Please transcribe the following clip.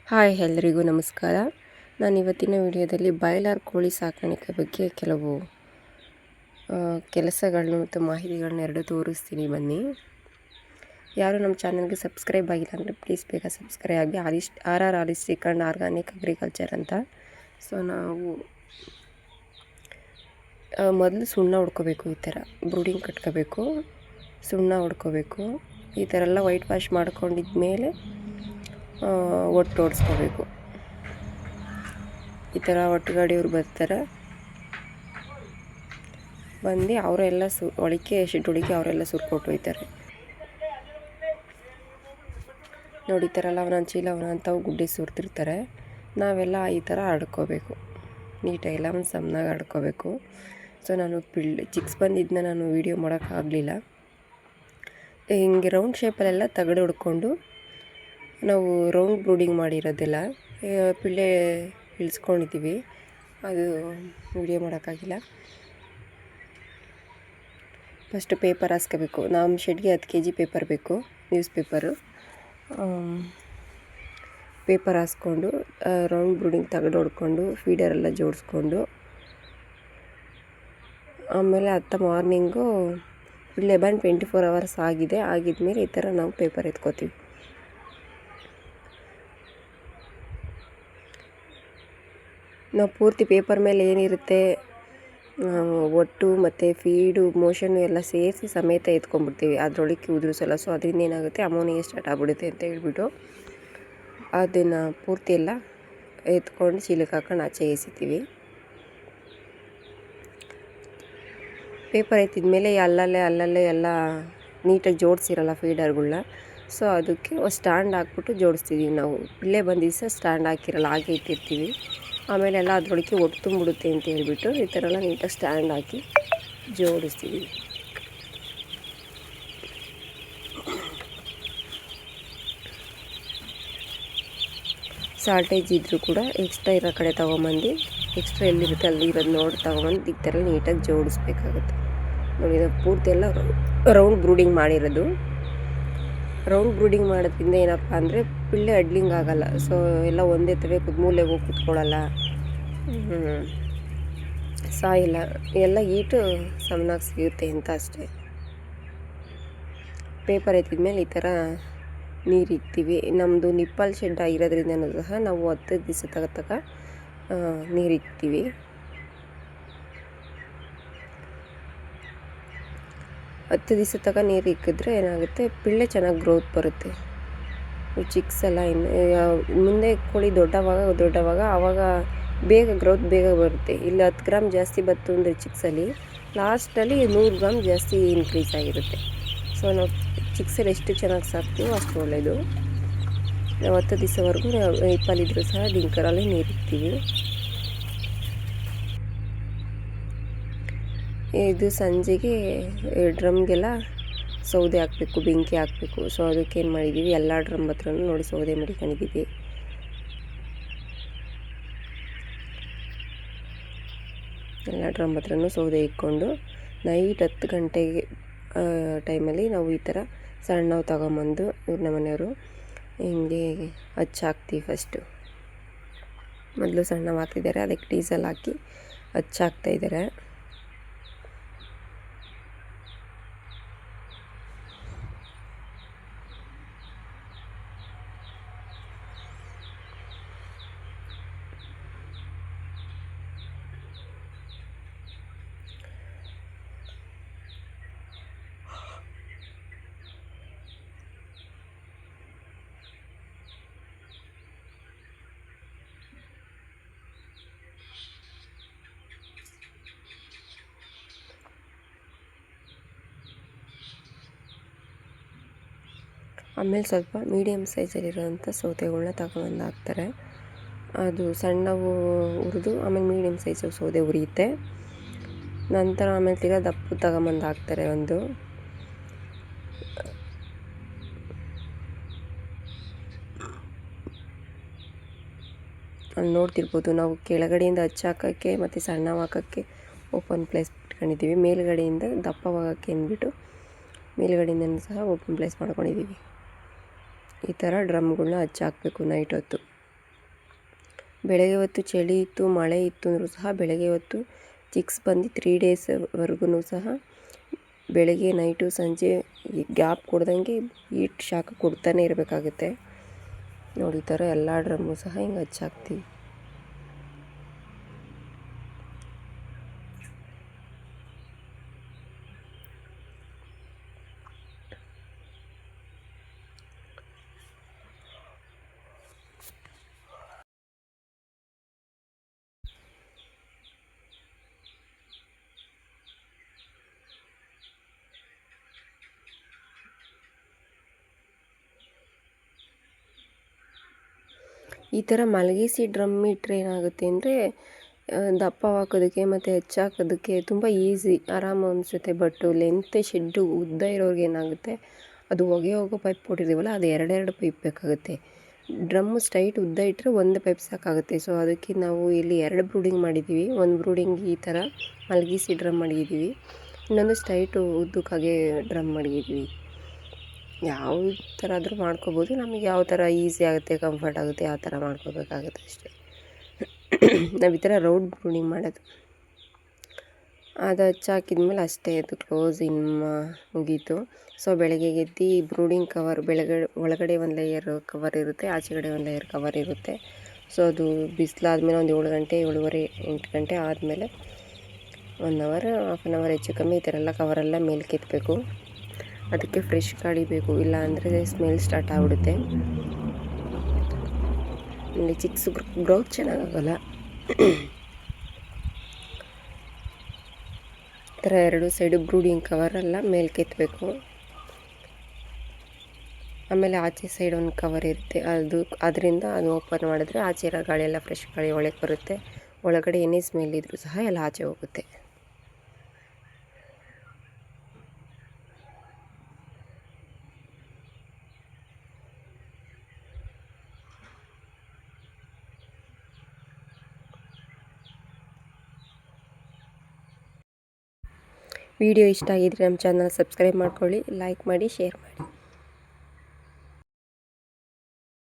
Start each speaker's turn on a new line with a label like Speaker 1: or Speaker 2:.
Speaker 1: Hi ಎಲ್ರಿಗೂ ನಮಸ್ಕಾರ. ನಾನು ಇವತ್ತಿನ ವಿಡಿಯೋದಲ್ಲಿ ಬಾಯ್ಲರ್ ಕೋಳಿ ಸಾಕಾಣಿಕೆ ಬಗ್ಗೆ ಕೆಲವು ಕೆಲಸಗಳನ್ನು ಮತ್ತು ಮಾಹಿತಿಗಳನ್ನ ಎರಡು ತೋರಿಸ್ತೀನಿ. ಬನ್ನಿ. ಯಾರು ನಮ್ಮ ಚಾನಲ್ಗೆ ಸಬ್ಸ್ಕ್ರೈಬ್ ಆಗಿಲ್ಲ ಅಂದರೆ ಪ್ಲೀಸ್ ಬೇಗ ಸಬ್ಸ್ಕ್ರೈಬ್ ಆಗಿ. RR ಶ್ರೀಕಂಠ್ ಆರ್ಗಾನಿಕ್ ಅಗ್ರಿಕಲ್ಚರ್ ಅಂತ. ಸೊ ನಾವು ಮೊದಲು ಸುಣ್ಣ ಹೊಡ್ಕೋಬೇಕು. ಈ ಥರ ಬ್ರೂಡಿಂಗ್ ಕಟ್ಕೋಬೇಕು, ಸುಣ್ಣ ಹೊಡ್ಕೋಬೇಕು. ಈ ಥರ ಎಲ್ಲ ವೈಟ್ ವಾಶ್ ಮಾಡ್ಕೊಂಡಿದ್ಮೇಲೆ ಒಟ್ಟು ಓಡಿಸ್ಕೋಬೇಕು. ಈ ಥರ ಒಟ್ಟುಗಾಡಿಯವ್ರು ಬರ್ತಾರೆ, ಬಂದು ಅವರೆಲ್ಲ ಒಳಿಕೆ ಶೆಡ್ಡಿಗೆ ಅವರೆಲ್ಲ ಸುರ್ಕೊಟ್ಟು ಹೋಗ್ತಾರೆ. ನೋಡಿ, ಈ ಥರ ಎಲ್ಲ ಅವನೊಂದು ಚೀಲ ಅವನಂತವು ಗುಡ್ಡೆ ಸುರ್ತಿರ್ತಾರೆ. ನಾವೆಲ್ಲ ಈ ಥರ ಆಡ್ಕೋಬೇಕು, ನೀಟಾಗೆಲ್ಲ ಒಂದು ಸಮನಾಗಿ ಆಡ್ಕೋಬೇಕು. ಸೊ ನಾನು ಚಿಕ್ಸ್ ಬಂದಿದ್ದನ್ನ ನಾನು ವೀಡಿಯೋ ಮಾಡೋಕ್ಕಾಗಲಿಲ್ಲ. ಹಿಂಗೆ ರೌಂಡ್ ಶೇಪಲ್ಲೆಲ್ಲ ತಗಡು ಹೊಡ್ಕೊಂಡು ನಾವು ರೌಂಡ್ ಬ್ರೂಡಿಂಗ್ ಮಾಡಿರೋದೆಲ್ಲ ಪಿಳ್ಳೆ ಇಳಿಸ್ಕೊಂಡಿದ್ದೀವಿ. ಅದು ವಿಡಿಯೋ ಮಾಡೋಕ್ಕಾಗಿಲ್ಲ. ಫಸ್ಟು ಪೇಪರ್ ಹಾಸ್ಕೋಬೇಕು. ನಮ್ಮ ಶೆಡ್ಗೆ 10 kg ಪೇಪರ್ ಬೇಕು, ನ್ಯೂಸ್ ಪೇಪರ್ ಹಾಸ್ಕೊಂಡು ರೌಂಡ್ ಬ್ರೂಡಿಂಗ್ ತಗಡು ಹೊಡ್ಕೊಂಡು ಫೀಡರೆಲ್ಲ ಜೋಡಿಸ್ಕೊಂಡು ಆಮೇಲೆ ಮಾರ್ನಿಂಗು ಪಿಳ್ಳೆ ಬಂದು 24 hours ಆಗಿದ್ಮೇಲೆ ಈ ಥರ ನಾವು ಪೇಪರ್ ಎತ್ಕೋತೀವಿ. ನಾವು ಪೂರ್ತಿ ಪೇಪರ್ ಮೇಲೆ ಏನಿರುತ್ತೆ ಒಟ್ಟು ಮತ್ತು ಫೀಡು ಮೋಷನ್ನು ಎಲ್ಲ ಸೇರಿಸಿ ಸಮೇತ ಎತ್ಕೊಂಡ್ಬಿಡ್ತೀವಿ. ಅದರೊಳಗೆ ಉದುರಿಸಲ್ಲ. ಸೊ ಅದರಿಂದ ಏನಾಗುತ್ತೆ, ಅಮೋನಿಯಾ ಸ್ಟಾರ್ಟ್ ಆಗಿಬಿಡುತ್ತೆ ಅಂತ ಹೇಳ್ಬಿಟ್ಟು ಅದನ್ನು ಪೂರ್ತಿ ಎಲ್ಲ ಎತ್ಕೊಂಡು ಚೀಲಕ್ಕೆ ಹಾಕೊಂಡು ಆಚೆ ಎಸಿತೀವಿ. ಪೇಪರ್ ಎತ್ತಿದ ಮೇಲೆ ಅಲ್ಲಲ್ಲೇ ಎಲ್ಲ ನೀಟಾಗಿ ಜೋಡಿಸಿರಲ್ಲ ಫೀಡರ್ಗಳನ್ನ. ಸೊ ಅದಕ್ಕೆ ಸ್ಟ್ಯಾಂಡ್ ಹಾಕ್ಬಿಟ್ಟು ಜೋಡಿಸ್ತಿದ್ದೀವಿ. ನಾವು ಪಿಳ್ಳೆ ಬಂದಿದ್ದ ಸ್ಟ್ಯಾಂಡ್ ಹಾಕಿರಲ್ಲ, ಹಾಗೆ ಇಟ್ಟಿರ್ತೀವಿ. ಆಮೇಲೆ ಎಲ್ಲ ಅದರೊಳಗೆ ಒಟ್ಟು ತುಂಬಿಡುತ್ತೆ ಅಂತ ಹೇಳ್ಬಿಟ್ಟು ಈ ಥರ ಎಲ್ಲ ನೀಟಾಗಿ ಸ್ಟ್ಯಾಂಡ್ ಹಾಕಿ ಜೋಡಿಸ್ತೀವಿ. ಶಾರ್ಟೇಜ್ ಇದ್ದರೂ ಕೂಡ ಎಕ್ಸ್ಟ್ರಾ ಇರೋ ಕಡೆ ತೊಗೊಂಬಂದು ಎಕ್ಸ್ಟ್ರಾ ಎಲ್ಲಿರುತ್ತೆ ಅಲ್ಲಿ ಇರೋದು ನೋಡಿ ತೊಗೊಂಬಂದು ಈ ಥರ ನೀಟಾಗಿ ಜೋಡಿಸ್ಬೇಕಾಗುತ್ತೆ. ನೋಡಿ, ನಾವು ಪೂರ್ತಿ ಎಲ್ಲ ರೌಂಡ್ ಬ್ರೂಡಿಂಗ್ ಮಾಡಿರೋದು. ರೌಂಡ್ ಬ್ರೂಡಿಂಗ್ ಮಾಡೋದ್ರಿಂದ ಏನಪ್ಪ ಅಂದರೆ ಪಿಳ್ಳೆ ಅಡ್ಲಿಂಗ್ ಆಗೋಲ್ಲ. ಸೊ ಎಲ್ಲ ಒಂದೇ ತವೆ ಮೂಲೆಗೆ ಹೋಗಿ ಕುತ್ಕೊಳ್ಳಲ್ಲ, ಸಾಯಿಲ್ಲ, ಎಲ್ಲ ಈಟು ಸಮನಾಗಿ ಸಿಗುತ್ತೆ ಅಂತ ಅಷ್ಟೇ. ಪೇಪರ್ ಎತ್ತಿದ್ಮೇಲೆ ಈ ಥರ ನೀರು ಇಕ್ತೀವಿ. ನಮ್ಮದು ನಿಪ್ಪಲ್ ಶೆಡ್ ಆಗಿರೋದ್ರಿಂದನೂ ಸಹ ನಾವು 10 ದಿವಸ ತಗ ನೀರು ಇಕ್ತೀವಿ. ಹತ್ತು ದಿವಸ ತಗ ನೀರು ಇಕ್ಕಿದ್ರೆ ಏನಾಗುತ್ತೆ, ಪಿಳ್ಳೆ ಚೆನ್ನಾಗಿ ಗ್ರೋತ್ ಬರುತ್ತೆ. ಚಿಕ್ಸ್ ಎಲ್ಲ ಮುಂದೆ ಕೋಳಿ ದೊಡ್ಡವಾಗ ಆವಾಗ ಗ್ರೋತ್ ಬೇಗ ಬರುತ್ತೆ. ಇಲ್ಲಿ 10 ಗ್ರಾಮ್ ಜಾಸ್ತಿ ಬಂತು ಅಂದರೆ ಚಿಕ್ಸಲ್ಲಿ ಲಾಸ್ಟಲ್ಲಿ 100 ಗ್ರಾಮ್ ಜಾಸ್ತಿ ಇನ್ಕ್ರೀಸ್ ಆಗಿರುತ್ತೆ. ಸೊ ನಾವು ಚಿಕ್ಸಲ್ಲಿ ಎಷ್ಟು ಚೆನ್ನಾಗಿ ಸಾಕ್ತೀವೋ ಅಷ್ಟು ಒಳ್ಳೆಯದು. ನಾವು 10 ದಿವಸವರೆಗೂ ಇಪ್ಪಲ್ಲಿದ್ದರೂ ಸಹ ಡಿಂಕರಲ್ಲಿ ನೀರು ಇಕ್ತೀವಿ. ಇದು ಸಂಜೆಗೆ ಡ್ರಮ್ಗೆಲ್ಲ ಸೌದೆ ಹಾಕಬೇಕು, ಬೆಂಕಿ ಹಾಕಬೇಕು. ಸೊ ಅದಕ್ಕೇನು ಮಾಡಿದ್ದೀವಿ, ಎಲ್ಲ ಡ್ರಮ್ ಹತ್ರನೂ ನೋಡಿ ಸೌದೆ ಮಡಿಕೊಂಡಿದ್ದೀವಿ. ಎಲ್ಲ ಡ್ರಮ್ ಹತ್ರನೂ ಸೌದೆ ಇಟ್ಕೊಂಡು ನೈಟ್ 10 ಗಂಟೆಗೆ ಟೈಮಲ್ಲಿ ನಾವು ಈ ಥರ ಸಣ್ಣವು ತಗೊಂಬಂದು ಇವ್ರ ಮನೆಯವರು ಹಿಂಗೆ ಹಚ್ಚಾಕ್ತೀವಿ. ಫಸ್ಟು ಮೊದಲು ಸಣ್ಣವು ಹಾಕ್ತಿದ್ದಾರೆ, ಅದಕ್ಕೆ ಡೀಸೆಲ್ ಹಾಕಿ ಹಚ್ಚಾಕ್ತಾಯಿದ್ದಾರೆ. ಆಮೇಲೆ ಸ್ವಲ್ಪ ಮೀಡಿಯಮ್ ಸೈಜಲ್ಲಿರೋಂಥ ಸೌದೆಗಳನ್ನ ತಗೊಂಡು ಹಾಕ್ತಾರೆ. ಅದು ಸಣ್ಣವು ಹುರಿದು ಆಮೇಲೆ ಮೀಡಿಯಮ್ ಸೈಜು ಸೌದೆ ಉರಿಯುತ್ತೆ. ನಂತರ ಆಮೇಲೆ ತಿರ್ಗಾ ದಪ್ಪು ತಗೊಂಬಂದು ಹಾಕ್ತಾರೆ. ಅಲ್ಲಿ ನೋಡ್ತಿರ್ಬೋದು, ನಾವು ಕೆಳಗಡೆಯಿಂದ ಹಚ್ಚಾಕೋಕ್ಕೆ ಮತ್ತು ಸಣ್ಣವು ಹಾಕೋಕ್ಕೆ ಓಪನ್ ಪ್ಲೇಸ್ ಇಟ್ಕೊಂಡಿದ್ದೀವಿ. ಮೇಲುಗಡೆಯಿಂದ ದಪ್ಪವಾಗೋಕ್ಕೆ ಅಂದ್ಬಿಟ್ಟು ಮೇಲುಗಡೆಯಿಂದ ಸಹ ಓಪನ್ ಪ್ಲೇಸ್ ಮಾಡ್ಕೊಂಡಿದ್ದೀವಿ. ಈ ಥರ ಡ್ರಮ್ಗಳನ್ನ ಹಚ್ಚಾಕಬೇಕು ನೈಟ್ ಹೊತ್ತು. ಬೆಳಗ್ಗೆ ಹೊತ್ತು ಚಳಿ ಇತ್ತು, ಮಳೆ ಇತ್ತು ಅಂದರೂ ಸಹ ಬೆಳಗ್ಗೆ ಹೊತ್ತು ಚಿಕ್ಸ್ ಬಂದು 3 ಡೇಸ್ವರೆಗೂ ಸಹ ಬೆಳಗ್ಗೆ ನೈಟು ಸಂಜೆ ಗ್ಯಾಪ್ ಕೊಡ್ದಂಗೆ ಹೀಟ್ ಶಾಖ ಕೊಡ್ತಾನೆ ಇರಬೇಕಾಗುತ್ತೆ. ನೋಡಿ ಈ ಥರ ಎಲ್ಲ ಡ್ರಮ್ಮು ಸಹ ಹಿಂಗೆ ಹಚ್ಚಾಕ್ತೀವಿ. ಈ ಥರ ಮಲಗಿಸಿ ಡ್ರಮ್ ಇಟ್ಟರೆ ಏನಾಗುತ್ತೆ ಅಂದರೆ ದಪ್ಪ ಹಾಕೋದಕ್ಕೆ ಮತ್ತು ಹೆಚ್ಚಾಕೋದಕ್ಕೆ ತುಂಬ ಈಸಿ, ಆರಾಮ ಅನಿಸುತ್ತೆ. ಬಟ್ ಲೆಂತ್ ಶೆಡ್ಡು ಉದ್ದ ಇರೋರಿಗೆ ಏನಾಗುತ್ತೆ, ಅದು ಹೊಗೆ ಹೋಗೋ ಪೈಪ್ ಕೊಟ್ಟಿದ್ದೀವಲ್ಲ ಅದು ಎರಡೆರಡು ಪೈಪ್ ಬೇಕಾಗುತ್ತೆ. ಡ್ರಮ್ಮು ಸ್ಟ್ರೈಟ್ ಉದ್ದ ಇಟ್ಟರೆ ಒಂದು ಪೈಪ್ ಸಾಕಾಗುತ್ತೆ. ಸೊ ಅದಕ್ಕೆ ನಾವು ಇಲ್ಲಿ 2 ಬ್ರೂಡಿಂಗ್ ಮಾಡಿದ್ದೀವಿ. ಒಂದು ಬ್ರೂಡಿಂಗ್ ಈ ಥರ ಮಲಗಿಸಿ ಡ್ರಮ್ ಮಡಗಿದ್ದೀವಿ, ಇನ್ನೊಂದು ಸ್ಟ್ರೈಟು ಉದ್ದಕ್ಕಾಗೆ ಡ್ರಮ್ ಮಡಗಿದ್ದೀವಿ. ಯಾವ ಥರ ಆದರೂ ಮಾಡ್ಕೋಬೋದು, ನಮಗೆ ಯಾವ ಥರ ಈಸಿ ಆಗುತ್ತೆ, ಕಂಫರ್ಟ್ ಆಗುತ್ತೆ ಆ ಥರ ಮಾಡ್ಕೋಬೇಕಾಗುತ್ತೆ ಅಷ್ಟೇ. ನಾವು ಈ ಥರ ರೌಂಡ್ ಬ್ರೂಡಿಂಗ್ ಮಾಡೋದು. ಅದು ಹಚ್ಚಾಕಿದ್ಮೇಲೆ ಅಷ್ಟೇ, ಅದು ಕ್ಲೋಸ್ ಮುಗೀತು. ಸೊ ಬೆಳಗ್ಗೆ ಎದ್ದು ಬ್ರೂಡಿಂಗ್ ಕವರ್ ಒಳಗಡೆ ಒಂದು ಲೇಯರ್ ಕವರ್ ಇರುತ್ತೆ, ಆಚೆಗಡೆ ಒಂದು ಲೇಯರ್ ಕವರ್ ಇರುತ್ತೆ. ಸೊ ಅದು ಬಿಸಿಲಾದ್ಮೇಲೆ ಒಂದು 7 ಗಂಟೆ 7:30 8 ಗಂಟೆ ಆದಮೇಲೆ 1 ಅವರ್ ಹಾಫ್ ಆನ್ ಅವರ್ ಹೆಚ್ಚು ಕಮ್ಮಿ ಈ ಥರ ಎಲ್ಲ ಕವರೆಲ್ಲ ಮೇಲೆ ಕೆತ್ತಬೇಕು. ಅದಕ್ಕೆ ಫ್ರೆಶ್ ಗಾಳಿ ಬೇಕು, ಇಲ್ಲ ಅಂದರೆ ಸ್ಮೆಲ್ ಸ್ಟಾರ್ಟ್ ಆಗಿಬಿಡುತ್ತೆ. ಇಲ್ಲಿ ಚಿಕ್ಸ್ ಗ್ರೋತ್ ಚೆನ್ನಾಗಾಗಲ್ಲ. ಈ ಥರ 2 ಸೈಡು ಬ್ರೂಡಿಂಗ್ ಕವರೆಲ್ಲ ಮೇಲೆ ಕೆತ್ತಬೇಕು. ಆಮೇಲೆ ಆಚೆ ಸೈಡ್ ಒಂದು ಕವರ್ ಇರುತ್ತೆ, ಅದರಿಂದ ಅದು ಓಪನ್ ಮಾಡಿದ್ರೆ ಆಚೆ ಇರೋ ಗಾಳಿ ಎಲ್ಲ ಫ್ರೆಶ್ ಗಾಳಿ ಒಳಗೆ ಬರುತ್ತೆ. ಒಳಗಡೆ ಏನೇ ಸ್ಮೆಲ್ ಇದ್ದರೂ ಸಹ ಎಲ್ಲ ಆಚೆ ಹೋಗುತ್ತೆ. ವಿಡಿಯೋ ಇಷ್ಟ ಆಗಿದ್ರೆ ನಮ್ಮ ಚಾನಲ್ ಸಬ್ಸ್ಕ್ರೈಬ್ ಮಾಡ್ಕೊಳ್ಳಿ, ಲೈಕ್ ಮಾಡಿ, ಶೇರ್ ಮಾಡಿ.